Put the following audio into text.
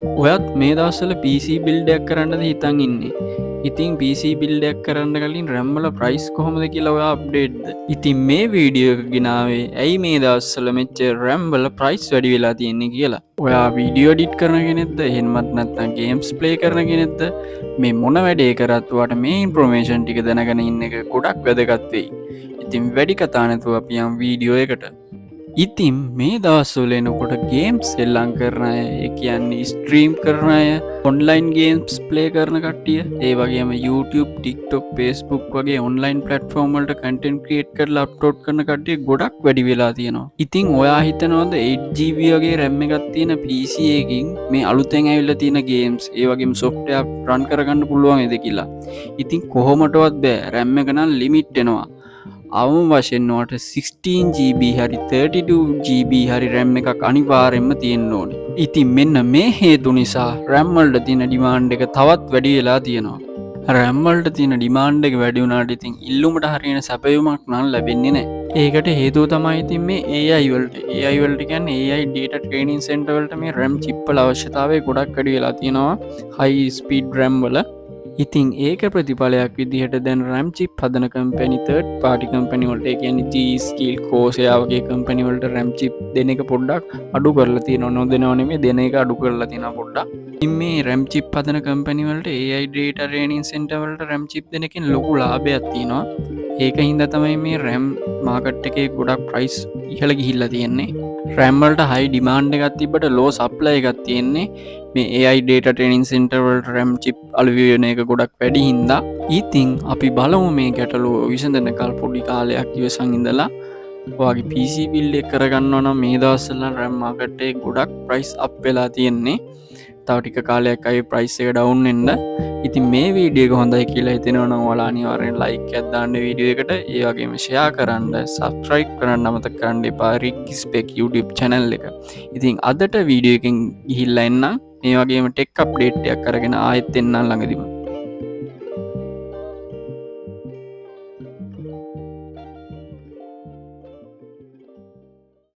ඔයත් මේ දවස්වල PC බිල්ඩයක් කරන්නද හිතන් ඉන්නේ. ඉතින් PC බිල්ඩයක් කරන්න කලින් රැම්වල ප්‍රයිස් කොහොමද කියලා ඔයා අප්ඩේට්ද. ඉතින් මේ වීඩියෝ එක ගෙනාවේ ඇයි මේ දවස්වල මෙච්ච රැම්වල ප්‍රයිස් වැඩි වෙලා තියෙන්නේ කියලා. ඔයා වීඩියෝ ඩිට් කරන කෙනෙක්ද එහෙමත් නැත්නම් ගේම්ස් ප්ලේ කරන කෙනෙක්ද මේ මොන වැඩේ කරත් ඔයාට මේ ඉන්ෆෝමේෂන් ටික දැනගෙන ඉන්න එක ගොඩක් වැදගත් වෙයි. ඉතින් වැඩි කතා නැතුව අපි යමු වීඩියෝ එකට. ඉතින් මේ දවස්වල එනකොට ගේම්ස් සෙල්ලම් කරන අය, ඒ කියන්නේ ස්ට්‍රීම් කරන අය, ඔන්ලයින් ගේම්ස් ප්ලේ කරන කට්ටිය, ඒ වගේම YouTube, TikTok, Facebook වගේ ඔන්ලයින් ප්ලැට්ෆෝම් වලට කන්ටෙන්ට් ක්‍රියේට් කරලා අප්ලෝඩ් කරන කට්ටිය ගොඩක් වැඩි වෙලා තියෙනවා. ඉතින් ඔයා හිතනවද 8GB වගේ RAM එකක් තියෙන PC එකකින් මේ අලුතෙන් ඇවිල්ලා තියෙන ගේම්ස්, ඒ වගේම software run කරගන්න පුළුවන් වේද කියලා? ඉතින් කොහොමටවත් බෑ. RAM එක නම් ලිමිට් වෙනවා. අවම වශයෙන්වට 16GB හරි 32GB හරි RAM එකක් අනිවාර්යෙන්ම තියෙන්න ඕනේ. ඉතින් මෙන්න මේ හේතු නිසා RAM වලට තියෙන ඩිමාන්ඩ් එක තවත් වැඩි වෙලා තියෙනවා. RAM වලට තියෙන ඩිමාන්ඩ් එක වැඩි වුණාට ඉතින් ඉල්ලුමට හරියන සැපයුමක් නම් ලැබෙන්නේ නැහැ. ඒකට හේතුව තමයි ඉතින් මේ AI වලට. AI වලට කියන්නේ AI data training center වලට මේ RAM chip වල අවශ්‍යතාවය ගොඩක් වැඩි වෙලා තියෙනවා high speed RAM වල. ඉතින් ඒක ප්‍රතිඵලයක් විදිහට දැන් RAM chip හදන කම්පැනි third party කම්පැනි වලට, ඒ කියන්නේ G-Skill, Corsair වගේ කම්පැනි වලට RAM chip දෙන එක පොඩ්ඩක් අඩු කරලා තියෙනවා. නොදෙනව නෙමෙයි, දෙන එක අඩු කරලා තියෙනවා පොඩ්ඩක්. ඉතින් මේ RAM chip හදන කම්පැනි වලට AI data training center වලට RAM chip දෙන එකෙන් ලොකු ලාභයක් තියෙනවා. ඒක හින්දා තමයි මේ RAM මාකට් එකේ ගොඩක් ප්‍රයිස් ඉහළ ගිහිල්ලා තියෙන්නේ. RAM වලට high demand එකක් තිබ්බට low supply එකක් තියෙන්නේ මේ AI data training center වලට RAM chip අලුවි වෙන එක ගොඩක් වැඩි හින්දා. ඉතින් අපි බලමු මේ ගැටලුව විසඳනකල් පොඩි කාලයක් ඉවසන් ඉඳලා ඔයාගේ PC build එක කරගන්නවා නම් මේ දවස්වල RAM market එකේ ගොඩක් price up වෙලා තියෙන්නේ. තව ටික කාලයක් අය price එක down වෙන්න. ඉතින් මේ වීඩියෝ එක හොඳයි කියලා හිතෙනවා නම් ඔයාලා අනිවාර්යෙන් like එකක් දාන්න වීඩියෝ එකට. ඒ වගේම share කරන්න, subscribe කරන්න අමතක කරන්න එපා Ricky Spec YouTube channel එක. ඉතින් අදට වීඩියෝ එකෙන් ගිහිල්ලා එන්නම්. මේ වගේම ටෙක් අප්ඩේට් එකක් අරගෙන ආයෙත් එන්නම් ළඟදිම.